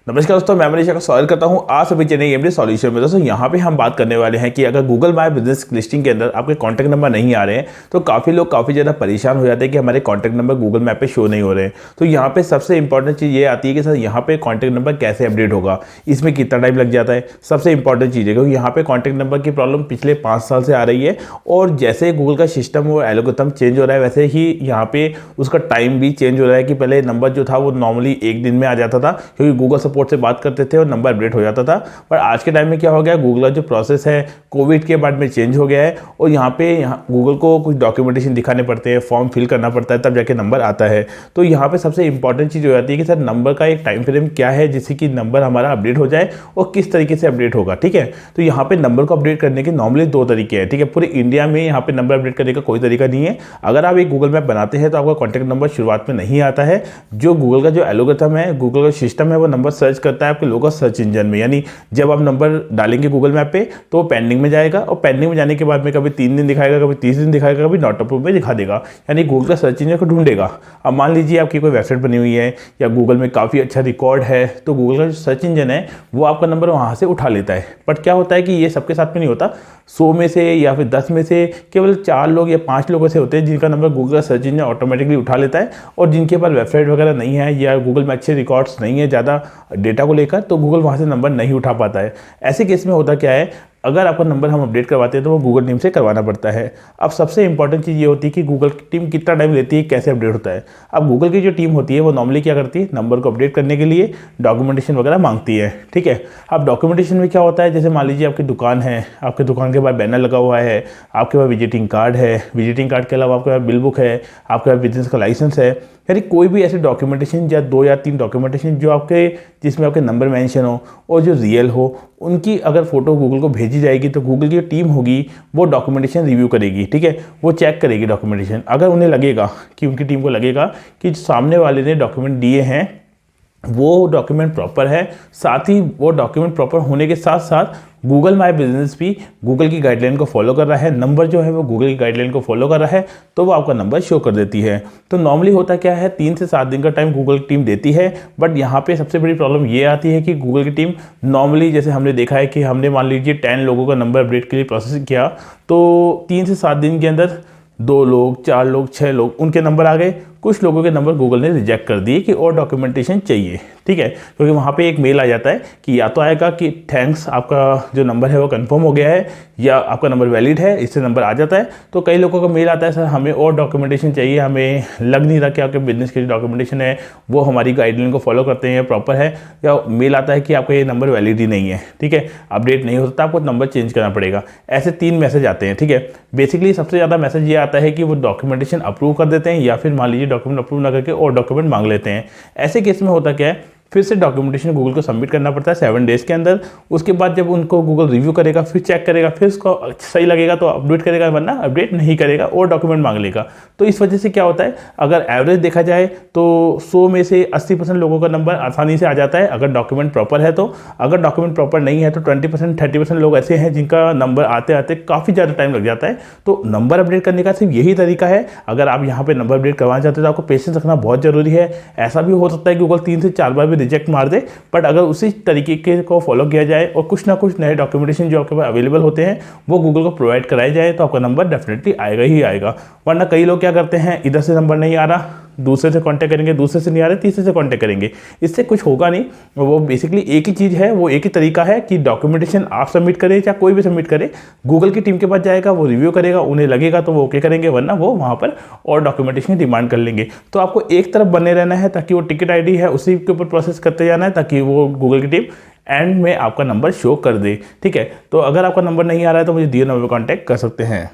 नमस्कार दोस्तों, मैं मनीषा का स्वागत करता हूं आप सभी चैनल एमडी सॉल्यूशन में। दोस्तों यहाँ पे हम बात करने वाले हैं कि अगर गूगल माय बिजनेस लिस्टिंग के अंदर आपके कॉन्टैक्ट नंबर नहीं आ रहे हैं तो काफ़ी लोग काफ़ी ज़्यादा परेशान हो जाते हैं कि हमारे कॉन्टैक्ट नंबर गूगल मैप पे शो नहीं हो रहे हैं। तो यहाँ पे सबसे इंपॉर्टेंट चीज़ ये आती है कि सर यहाँ पे कॉन्टैक्ट नंबर कैसे अपडेट होगा, इसमें कितना टाइम लग जाता है। सबसे इंपॉर्टेंट चीज़ है क्योंकि यहाँ पे कॉन्टैक्ट नंबर की प्रॉब्लम पिछले 5 साल से आ रही है और जैसे गूगल का सिस्टम और एल्गोरिथम चेंज हो रहा है वैसे ही यहाँ पे उसका टाइम भी चेंज हो रहा है कि पहले नंबर जो था वो नॉर्मली 1 दिन में आ जाता था क्योंकि गूगल सपोर्ट से बात करते थे और नंबर अपडेट हो जाता था। पर आज के टाइम में क्या हो गया, गूगल का जो प्रोसेस है कोविड के बाद में चेंज हो गया है और यहाँ पे गूगल को कुछ डॉक्यूमेंटेशन दिखाने पड़ते हैं, फॉर्म फिल करना पड़ता है, तब जाके नंबर आता है। तो यहाँ पे सबसे इंपॉर्टेंट चीज़ हो जाती है कि सर नंबर का एक टाइम फ्रेम क्या है जिससे कि नंबर हमारा अपडेट हो जाए और किस तरीके से अपडेट होगा। ठीक है, तो यहाँ पे नंबर को अपडेट करने के नॉर्मली 2 तरीके हैं। ठीक है, पूरे इंडिया में यहाँ पे नंबर अपडेट करने का कोई तरीका नहीं है। अगर आप एक गूगल मैप बनाते हैं तो आपका कॉन्टैक्ट नंबर शुरुआत में नहीं आता है। जो गूगल का जो एल्गोरिथम है, गूगल का सिस्टम है, वो नंबर सर्च करता है आपके लोगों का सर्च इंजन में। यानी जब आप नंबर डालेंगे गूगल मैप पे तो वो पेंडिंग में जाएगा और पेंडिंग में जाने के बाद में कभी 3 दिन दिखाएगा, कभी 30 दिन दिखाएगा, कभी नॉट अप्रूव में दिखा देगा। यानी गूगल का सर्च इंजन को ढूंढेगा। अब मान लीजिए आपकी कोई वेबसाइट बनी हुई है या गूगल में काफ़ी अच्छा रिकॉर्ड है तो गूगल का जो सर्च इंजन है वो आपका नंबर वहाँ से उठा लेता है। बट क्या होता है कि ये सबके साथ में नहीं होता। 100 में से या फिर 10 में से केवल 4 लोग या 5 लोग ऐसे होते हैं जिनका नंबर गूगल का सर्च इंजन ऑटोमेटिकली उठा लेता है और जिनके पास वेबसाइट वगैरह नहीं है या गूगल में अच्छे रिकॉर्ड्स नहीं है ज़्यादा डेटा को लेकर, तो गूगल वहाँ से नंबर नहीं उठा पाता है। ऐसे केस में होता क्या है, अगर आपका नंबर हम अपडेट करवाते हैं तो वो गूगल टीम से करवाना पड़ता है। अब सबसे इंपॉर्टेंट चीज़ ये होती है कि गूगल की टीम कितना टाइम लेती है, कैसे अपडेट होता है। अब गूगल की जो टीम होती है वो नॉर्मली क्या करती है, नंबर को अपडेट करने के लिए डॉक्यूमेंटेशन वगैरह मांगती है। ठीक है, अब डॉक्यूमेंटेशन में क्या होता है, जैसे मान लीजिए आपकी दुकान है, आपकी दुकान के पास बैनर लगा हुआ है, आपके पास विजिटिंग कार्ड है, विजिटिंग कार्ड के अलावा आपके पास बिल बुक है, आपके पास बिजनेस का लाइसेंस है, यानी कोई भी ऐसे डॉक्यूमेंटेशन या 2 या 3 डॉक्यूमेंटेशन जो आपके जिसमें आपके नंबर मेंशन हो और जो रियल हो, उनकी अगर फोटो गूगल को भेजी जाएगी तो गूगल की जो टीम होगी वो डॉक्यूमेंटेशन रिव्यू करेगी। ठीक है, वो चेक करेगी डॉक्यूमेंटेशन। अगर उन्हें लगेगा कि उनकी टीम को लगेगा कि जो सामने वाले ने डॉक्यूमेंट दिए हैं वो डॉक्यूमेंट प्रॉपर है, साथ ही वो डॉक्यूमेंट प्रॉपर होने के साथ साथ गूगल माय बिजनेस भी गूगल की गाइडलाइन को फॉलो कर रहा है, नंबर जो है वो गूगल की गाइडलाइन को फॉलो कर रहा है, तो वो आपका नंबर शो कर देती है। तो नॉर्मली होता क्या है, 3 से 7 दिन का टाइम गूगल की टीम देती है। बट यहाँ पे सबसे बड़ी प्रॉब्लम ये आती है कि गूगल की टीम नॉर्मली, जैसे हमने देखा है कि हमने मान लीजिए 10 लोगों का नंबर अपडेट के लिए प्रोसेस किया तो 3 से 7 दिन के अंदर 2 लोग, 4 लोग, 6 लोग उनके नंबर आ गए। कुछ लोगों के नंबर गूगल ने रिजेक्ट कर दिए कि और डॉक्यूमेंटेशन चाहिए। ठीक है, क्योंकि वहाँ पे एक मेल आ जाता है कि या तो आएगा कि थैंक्स, आपका जो नंबर है वो कंफर्म हो गया है या आपका नंबर वैलिड है, इससे नंबर आ जाता है। तो कई लोगों का मेल आता है, सर हमें और डॉक्यूमेंटेशन चाहिए, हमें लग नहीं रहा कि आपके बिजनेस के जो डॉक्यूमेंटेशन है वो हमारी गाइडलाइन को फॉलो करते हैं या प्रॉपर है, या मेल आता है कि आपका ये नंबर वैलिड ही नहीं है। ठीक है, अपडेट नहीं होता, आपको नंबर चेंज करना पड़ेगा। ऐसे 3 मैसेज आते हैं। ठीक है, बेसिकली सबसे ज़्यादा मैसेज ये आता है कि वो डॉक्यूमेंटेशन अप्रूव कर देते हैं या फिर मान लीजिए डॉक्यूमेंट अप्रूव ना करके और डॉक्यूमेंट मांग लेते हैं। ऐसे केस में होता क्या है, फिर से डॉक्यूमेंटेशन गूगल को सबमिट करना पड़ता है 7 डेज़ के अंदर। उसके बाद जब उनको गूगल रिव्यू करेगा, फिर चेक करेगा, फिर उसको सही लगेगा तो अपडेट करेगा, वरना अपडेट नहीं करेगा और डॉक्यूमेंट मांग लेगा। तो इस वजह से क्या होता है, अगर एवरेज देखा जाए तो 100 में से 80% लोगों का नंबर आसानी से आ जाता है अगर डॉक्यूमेंट प्रॉपर है तो। अगर डॉक्यूमेंट प्रॉपर नहीं है तो 20% 30% लोग ऐसे हैं जिनका नंबर आते आते काफ़ी ज़्यादा टाइम लग जाता है। तो नंबर अपडेट करने का सिर्फ यही तरीका है। अगर आप यहाँ पर नंबर अपडेट करवाना चाहते हो तो आपको पेशेंस रखना बहुत ज़रूरी है। ऐसा भी हो सकता है कि गूगल 3 से 4 बार भी रिजेक्ट मार दे, बट अगर उसी तरीके के को फॉलो किया जाए और कुछ ना कुछ नए डॉक्यूमेंटेशन जो आपके पास अवेलेबल होते हैं वो गूगल को प्रोवाइड कराए जाए तो आपका नंबर डेफिनेटली आएगा ही आएगा। वरना कई लोग क्या करते हैं, इधर से नंबर नहीं आ रहा, दूसरे से कांटेक्ट करेंगे, दूसरे से नहीं आ रहे, तीसरे से कांटेक्ट करेंगे, इससे कुछ होगा नहीं। वो बेसिकली एक ही चीज़ है, वो एक ही तरीका है कि डॉक्यूमेंटेशन आप सबमिट करें या कोई भी सबमिट करे, गूगल की टीम के पास जाएगा, वो रिव्यू करेगा, उन्हें लगेगा तो वो ओके करेंगे, वरना वो वहाँ पर और डॉक्यूमेंटेशन डिमांड कर लेंगे। तो आपको एक तरफ बने रहना है ताकि वो टिकट आईडी है उसी के ऊपर प्रोसेस करते जाना है ताकि वो गूगल की टीम एंड में आपका नंबर शो कर दे। ठीक है, तो अगर आपका नंबर नहीं आ रहा है तो मुझे दिए नंबर पर कॉन्टैक्ट कर सकते हैं।